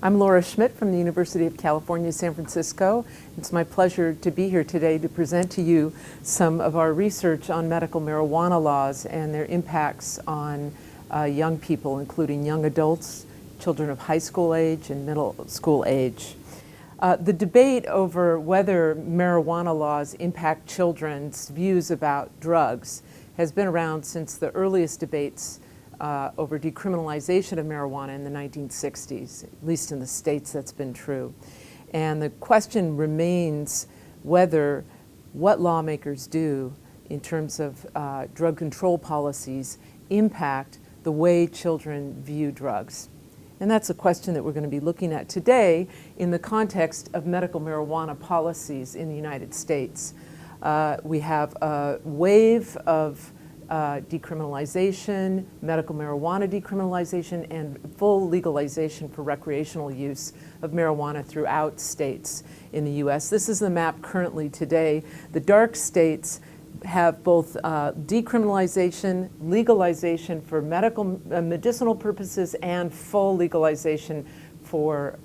I'm Laura Schmidt from the University of California, San Francisco. It's my pleasure to be here today to present to you some of our research on medical marijuana laws and their impacts on young people, including young adults, children of high school age and middle school age. The debate over whether marijuana laws impact children's views about drugs has been around since the earliest debates over decriminalization of marijuana in the 1960s. At least in the States that's been true. And the question remains whether what lawmakers do in terms of drug control policies impact the way children view drugs. And that's a question that we're going to be looking at today in the context of medical marijuana policies in the United States. We have a wave of decriminalization, medical marijuana decriminalization, and full legalization for recreational use of marijuana throughout states in the U.S. This is the map currently today. The dark states have both decriminalization, legalization for medicinal purposes, and full legalization for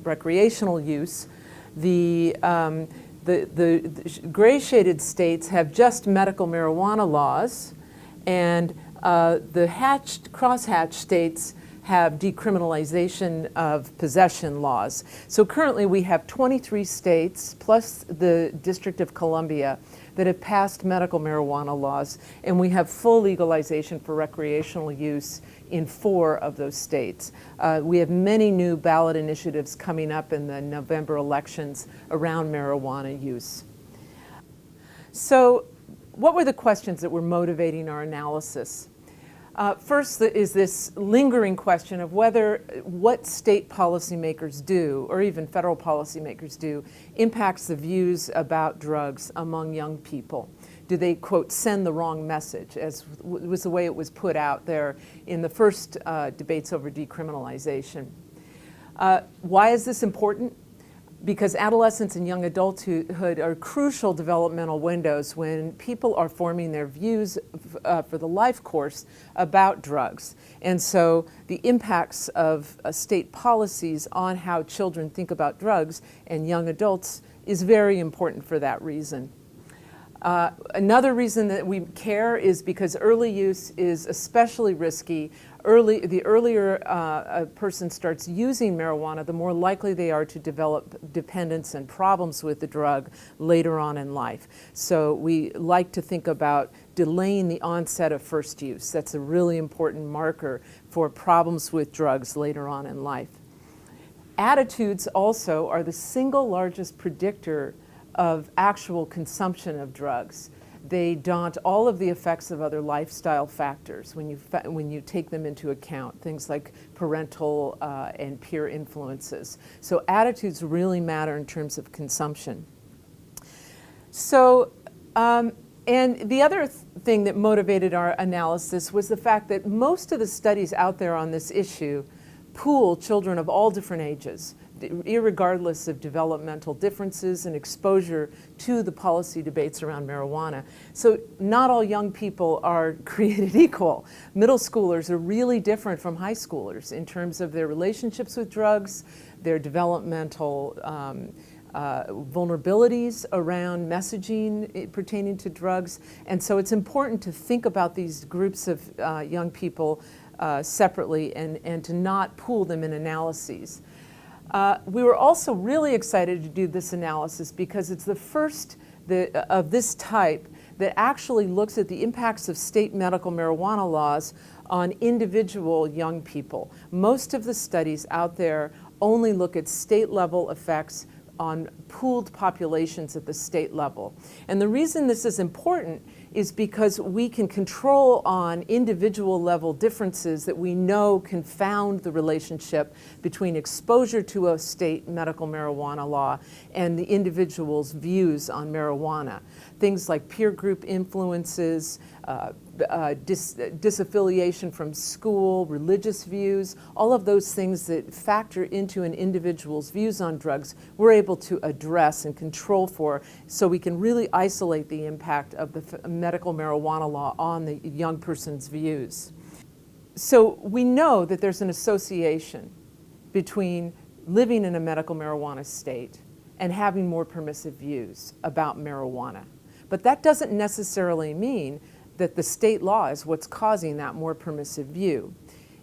recreational use. The gray shaded states have just medical marijuana laws, and the crosshatched states have decriminalization of possession laws. So currently we have 23 states plus the District of Columbia that have passed medical marijuana laws, and we have full legalization for recreational use in 4 of those states. We have many new ballot initiatives coming up in the November elections around marijuana use. So what were the questions that were motivating our analysis? First is this lingering question of whether what state policymakers do, or even federal policymakers do, impacts the views about drugs among young people. Do they, quote, send the wrong message, as was the way it was put out there in the first debates over decriminalization. Why is this important? Because adolescence and young adulthood are crucial developmental windows when people are forming their views for the life course about drugs. And so the impacts of state policies on how children think about drugs and young adults is very important for that reason. Another reason that we care is because early use is especially risky. The earlier a person starts using marijuana, the more likely they are to develop dependence and problems with the drug later on in life. So we like to think about delaying the onset of first use. That's a really important marker for problems with drugs later on in life. Attitudes also are the single largest predictor of actual consumption of drugs. They daunt all of the effects of other lifestyle factors when you take them into account, things like parental and peer influences. So attitudes really matter in terms of consumption. So, and the other thing that motivated our analysis was the fact that most of the studies out there on this issue pool children of all different ages, irregardless of developmental differences and exposure to the policy debates around marijuana. So not all young people are created equal. Middle schoolers are really different from high schoolers in terms of their relationships with drugs, their developmental vulnerabilities around messaging pertaining to drugs. And so it's important to think about these groups of young people separately and to not pool them in analyses. We were also really excited to do this analysis because it's the first of this type that actually looks at the impacts of state medical marijuana laws on individual young people. Most of the studies out there only look at state-level effects on pooled populations at the state level. And the reason this is important is because we can control on individual level differences that we know confound the relationship between exposure to a state medical marijuana law and the individual's views on marijuana. Things like peer group influences, disaffiliation from school, religious views, all of those things that factor into an individual's views on drugs, we're able to address and control for, so we can really isolate the impact of the medical marijuana law on the young person's views. So we know that there's an association between living in a medical marijuana state and having more permissive views about marijuana. But that doesn't necessarily mean that the state law is what's causing that more permissive view.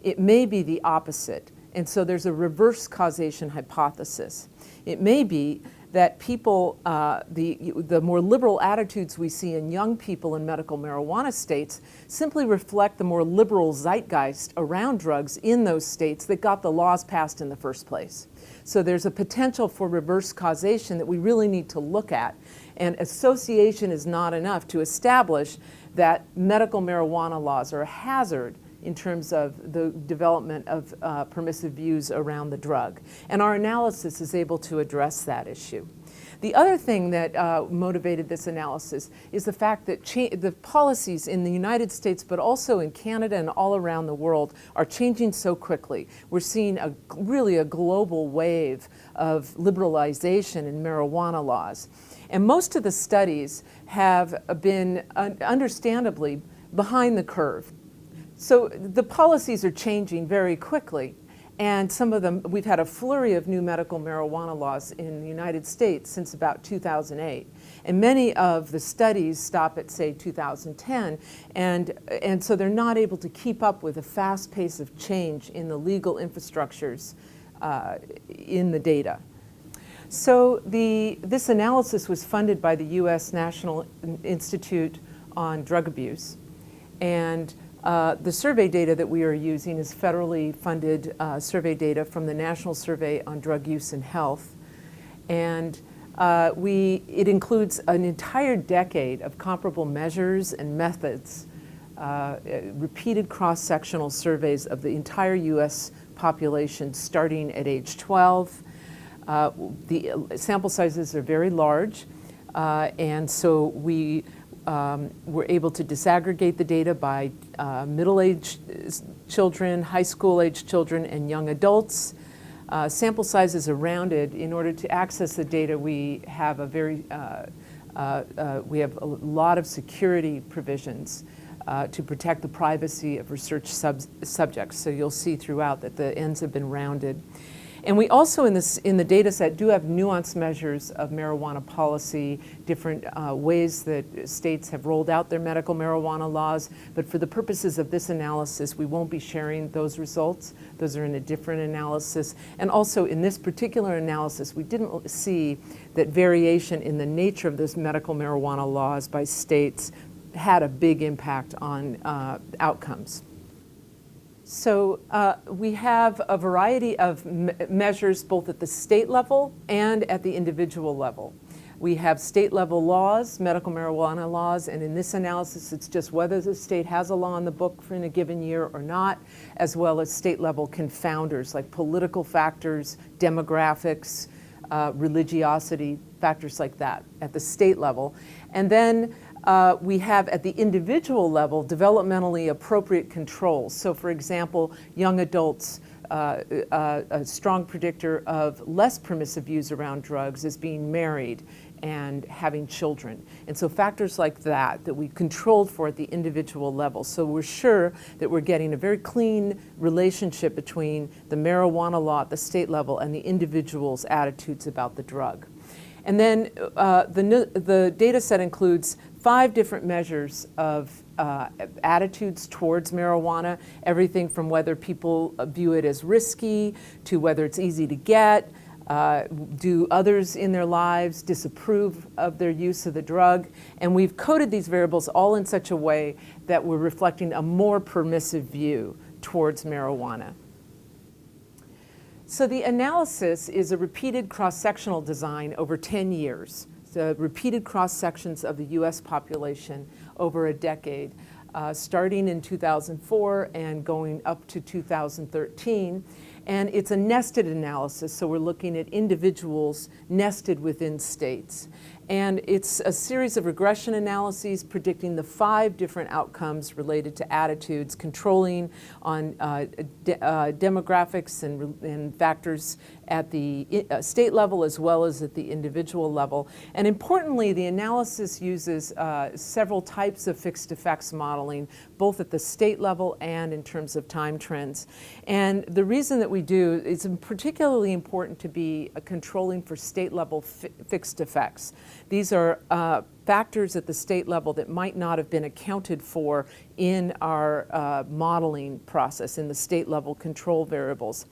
It may be the opposite. And so there's a reverse causation hypothesis. It may be that people, the more liberal attitudes we see in young people in medical marijuana states simply reflect the more liberal zeitgeist around drugs in those states that got the laws passed in the first place. So there's a potential for reverse causation that we really need to look at. And association is not enough to establish that medical marijuana laws are a hazard in terms of the development of permissive views around the drug. And our analysis is able to address that issue. The other thing that motivated this analysis is the fact that the policies in the United States, but also in Canada and all around the world, are changing so quickly. We're seeing really a global wave of liberalization in marijuana laws. And most of the studies have been, understandably, behind the curve. So the policies are changing very quickly, and some of them, we've had a flurry of new medical marijuana laws in the United States since about 2008. And many of the studies stop at, say, 2010, and so they're not able to keep up with the fast pace of change in the legal infrastructures in the data. So this analysis was funded by the U.S. National Institute on Drug Abuse, and the survey data that we are using is federally funded survey data from the National Survey on Drug Use and Health. And it includes an entire decade of comparable measures and methods, repeated cross-sectional surveys of the entire US population starting at age 12. The sample sizes are very large, and so we we're able to disaggregate the data by middle-aged children, high school-aged children, and young adults. Sample sizes are rounded. In order to access the data, we have a lot of security provisions to protect the privacy of research subjects. So you'll see throughout that the ends have been rounded. And we also in the data set do have nuanced measures of marijuana policy, different ways that states have rolled out their medical marijuana laws. But for the purposes of this analysis, we won't be sharing those results. Those are in a different analysis. And also in this particular analysis, we didn't see that variation in the nature of those medical marijuana laws by states had a big impact on outcomes. So we have a variety of measures both at the state level and at the individual level. We have state level laws, medical marijuana laws, and in this analysis it's just whether the state has a law in the book for in a given year or not, as well as state level confounders like political factors, demographics, religiosity, factors like that at the state level. And then we have at the individual level developmentally appropriate controls. So for example, young adults, a strong predictor of less permissive views around drugs is being married and having children. And so factors like that we controlled for at the individual level. So we're sure that we're getting a very clean relationship between the marijuana law at the state level and the individual's attitudes about the drug. And then the data set includes 5 different measures of attitudes towards marijuana, everything from whether people view it as risky to whether it's easy to get, do others in their lives disapprove of their use of the drug. And we've coded these variables all in such a way that we're reflecting a more permissive view towards marijuana. So the analysis is a repeated cross-sectional design over 10 years. So repeated cross-sections of the US population over a decade, starting in 2004 and going up to 2013. And it's a nested analysis, so we're looking at individuals nested within states. And it's a series of regression analyses predicting the 5 different outcomes related to attitudes, controlling on demographics and factors at the state level as well as at the individual level. And importantly, the analysis uses several types of fixed effects modeling, both at the state level and in terms of time trends. And the reason that we do, it's particularly important to be controlling for state level fixed effects. These are factors at the state level that might not have been accounted for in our modeling process, in the state level control variables.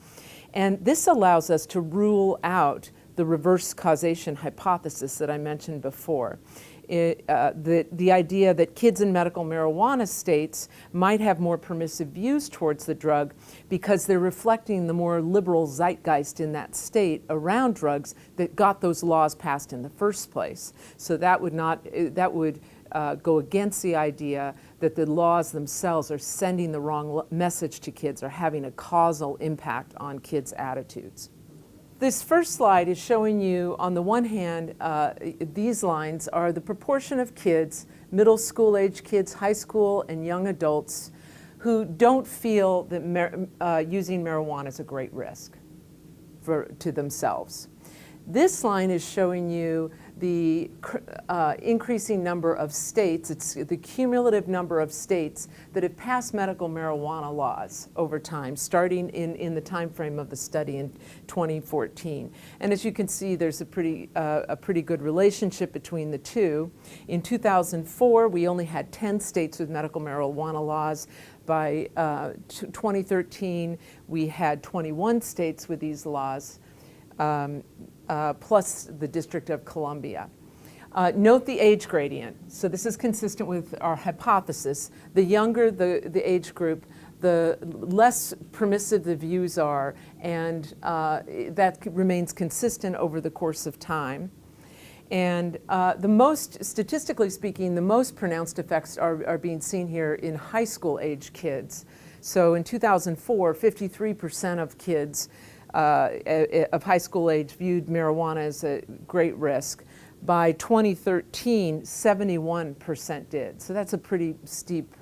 And this allows us to rule out the reverse causation hypothesis that I mentioned before. The idea that kids in medical marijuana states might have more permissive views towards the drug because they're reflecting the more liberal zeitgeist in that state around drugs that got those laws passed in the first place. So that would go against the idea that the laws themselves are sending the wrong message to kids or having a causal impact on kids' attitudes. This first slide is showing you, on the one hand, these lines are the proportion of kids, middle school age kids, high school and young adults, who don't feel that using marijuana is a great risk to themselves. This line is showing you the increasing number of states, it's the cumulative number of states that have passed medical marijuana laws over time, starting in the time frame of the study in 2014. And as you can see, there's a pretty good relationship between the two. In 2004, we only had 10 states with medical marijuana laws. By 2013, we had 21 states with these laws. Plus the District of Columbia. Note the age gradient. So this is consistent with our hypothesis. The younger the age group, the less permissive the views are, and that remains consistent over the course of time. And statistically speaking, the most pronounced effects are being seen here in high school age kids. So in 2004, 53% of kids of high school age viewed marijuana as a great risk. By 2013, 71% did. So that's a pretty steep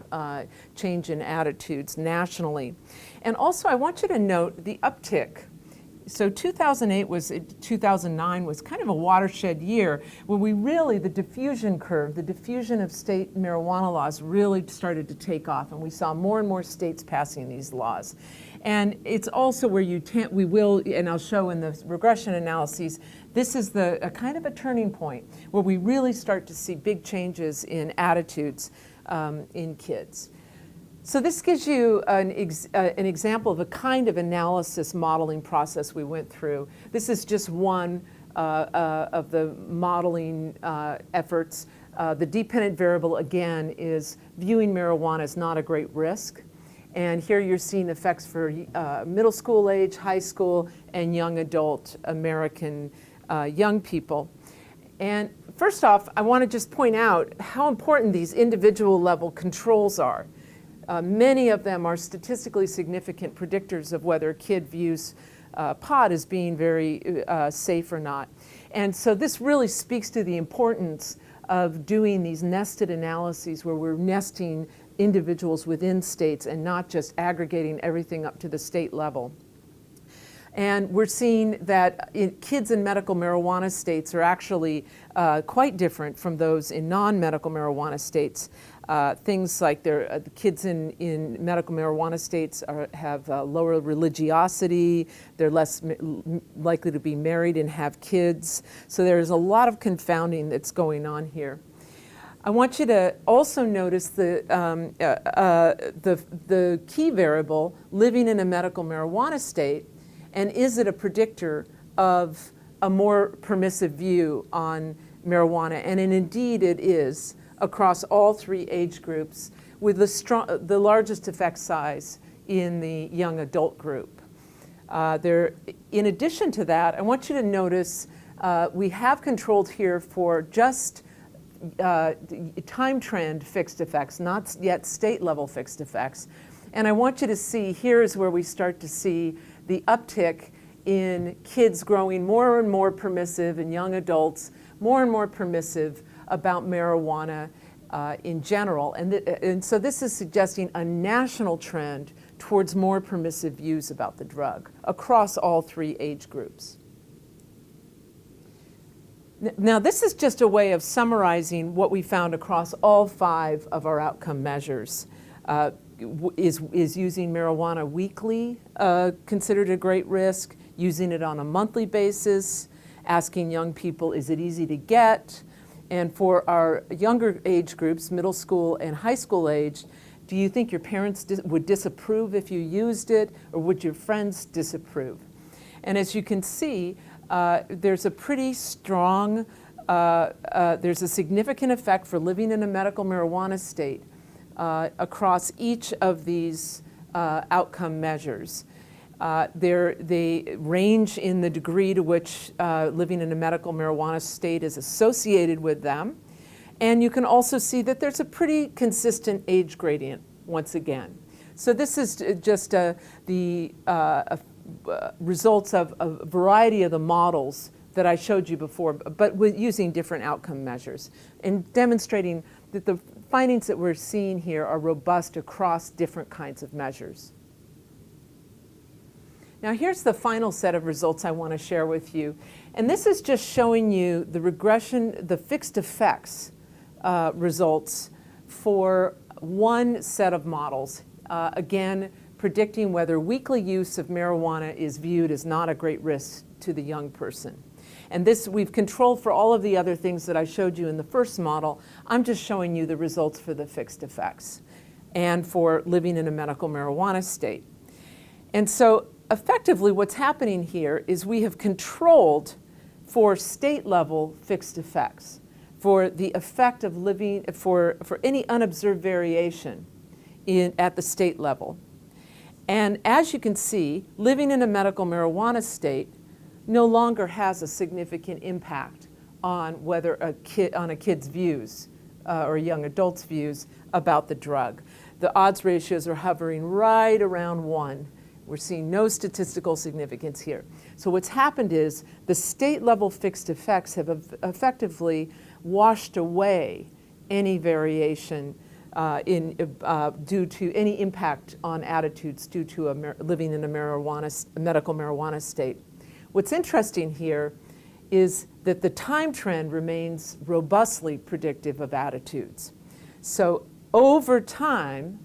change in attitudes nationally. And also, I want you to note the uptick. So 2009 was kind of a watershed year when the diffusion curve, the diffusion of state marijuana laws really started to take off, and we saw more and more states passing these laws. And it's also where and I'll show in the regression analyses, this is a kind of a turning point where we really start to see big changes in attitudes in kids. So this gives you an example of a kind of analysis modeling process we went through. This is just one of the modeling efforts. The dependent variable, again, is viewing marijuana as not a great risk. And here you're seeing effects for middle school age, high school, and young adult American young people. And first off, I want to just point out how important these individual level controls are. Many of them are statistically significant predictors of whether a kid views pot as being very safe or not. And so this really speaks to the importance of doing these nested analyses where we're nesting individuals within states and not just aggregating everything up to the state level. And we're seeing that kids in medical marijuana states are actually quite different from those in non-medical marijuana states. Things like the kids in medical marijuana states have lower religiosity, they're less likely to be married and have kids. So there's a lot of confounding that's going on here. I want you to also notice the key variable, living in a medical marijuana state, and is it a predictor of a more permissive view on marijuana? And indeed it is, across all three age groups, with the largest effect size in the young adult group. In addition to that, I want you to notice we have controlled here for just time trend fixed effects, not yet state level fixed effects. And I want you to see, here is where we start to see the uptick in kids growing more and more permissive, and young adults more and more permissive about marijuana in general. And so this is suggesting a national trend towards more permissive views about the drug across all 3 age groups. Now, this is just a way of summarizing what we found across all 5 of our outcome measures. Is using marijuana weekly considered a great risk? Using it on a monthly basis? Asking young people, is it easy to get? And for our younger age groups, middle school and high school age, do you think your parents would disapprove if you used it, or would your friends disapprove? And as you can see, there's a pretty strong, there's a significant effect for living in a medical marijuana state across each of these outcome measures. They range in the degree to which living in a medical marijuana state is associated with them. And you can also see that there's a pretty consistent age gradient once again. So this is just the results of a variety of the models that I showed you before, but with using different outcome measures and demonstrating that the findings that we're seeing here are robust across different kinds of measures. Now here's the final set of results I want to share with you. And this is just showing you the regression, the fixed effects results for one set of models. Again, predicting whether weekly use of marijuana is viewed as not a great risk to the young person. And this we've controlled for all of the other things that I showed you in the first model. I'm just showing you the results for the fixed effects and for living in a medical marijuana state. And so effectively what's happening here is we have controlled for state level fixed effects, for the effect of living, for any unobserved variation at the state level. And as you can see, living in a medical marijuana state no longer has a significant impact on whether a kid's views or a young adult's views about the drug. The odds ratios are hovering right around 1. We're seeing no statistical significance here. So what's happened is the state level fixed effects have effectively washed away any variation due to any impact on attitudes due to living in a medical marijuana state. What's interesting here is that the time trend remains robustly predictive of attitudes. So over time,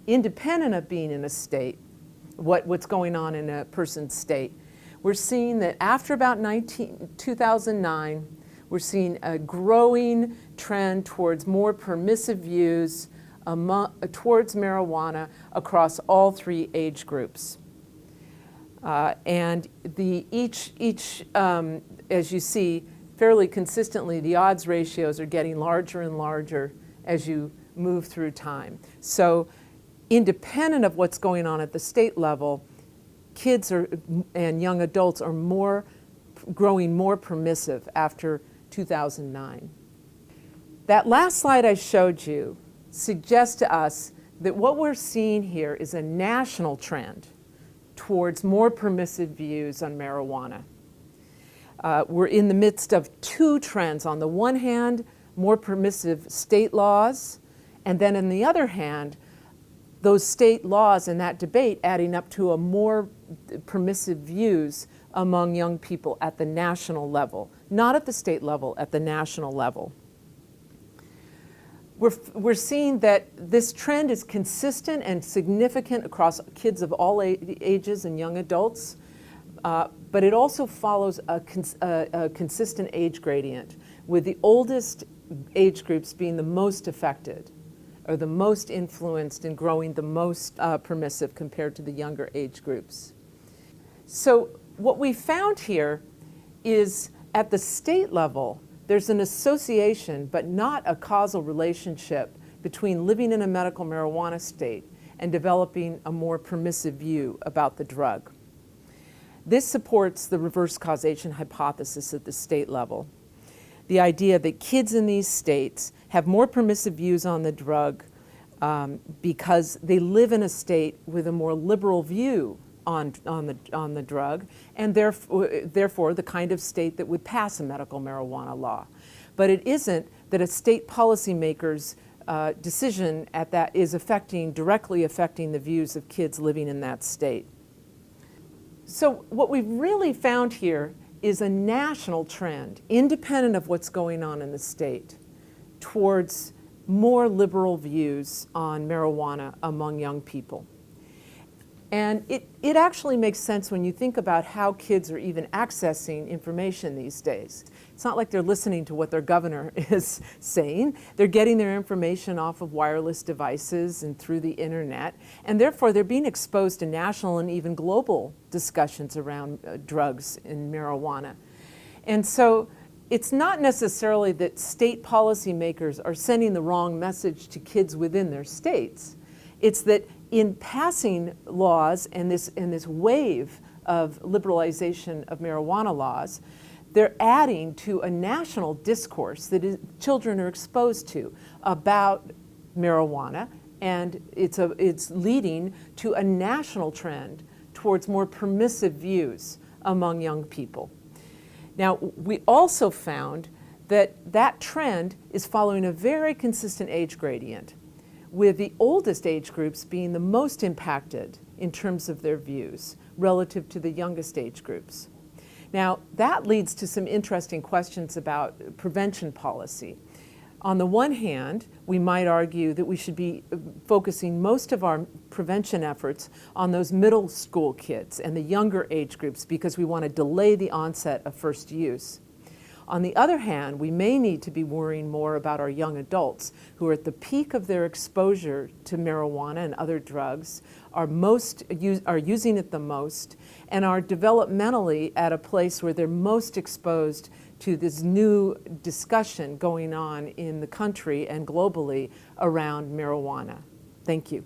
independent of being in a state, what's going on in a person's state, we're seeing that after about 2009, we're seeing a growing trend towards more permissive views towards marijuana across all 3 age groups. And as you see, fairly consistently, the odds ratios are getting larger and larger as you move through time. So independent of what's going on at the state level, kids and young adults are growing more permissive after 2009. That last slide I showed you suggests to us that what we're seeing here is a national trend towards more permissive views on marijuana. We're in the midst of 2 trends. On the one hand, more permissive state laws, and then on the other hand, those state laws and that debate adding up to a more permissive views among young people at the national level, not at the state level, at the national level. We're seeing that this trend is consistent and significant across kids of all ages and young adults, but it also follows a consistent age gradient, with the oldest age groups being the most affected or the most influenced and growing the most permissive compared to the younger age groups. So what we found here is at the state level, there's an association, but not a causal relationship between living in a medical marijuana state and developing a more permissive view about the drug. This supports the reverse causation hypothesis at the state level. The idea that kids in these states have more permissive views on the drug because they live in a state with a more liberal view on the drug, and therefore the kind of state that would pass a medical marijuana law. But it isn't that a state policymakers decision at that is directly affecting the views of kids living in that state. So what we've really found here is a national trend, independent of what's going on in the state, towards more liberal views on marijuana among young people. And it actually makes sense when you think about how kids are even accessing information these days. It's not like they're listening to what their governor is saying. They're getting their information off of wireless devices and through the internet, and therefore they're being exposed to national and even global discussions around drugs and marijuana. And so it's not necessarily that state policymakers are sending the wrong message to kids within their states. It's that in passing laws and this wave of liberalization of marijuana laws, they're adding to a national discourse that children are exposed to about marijuana, and it's leading to a national trend towards more permissive views among young people. Now, we also found that trend is following a very consistent age gradient, with the oldest age groups being the most impacted in terms of their views relative to the youngest age groups. Now, that leads to some interesting questions about prevention policy. On the one hand, we might argue that we should be focusing most of our prevention efforts on those middle school kids and the younger age groups because we want to delay the onset of first use. On the other hand, we may need to be worrying more about our young adults who are at the peak of their exposure to marijuana and other drugs, are using it the most, and are developmentally at a place where they're most exposed to this new discussion going on in the country and globally around marijuana. Thank you.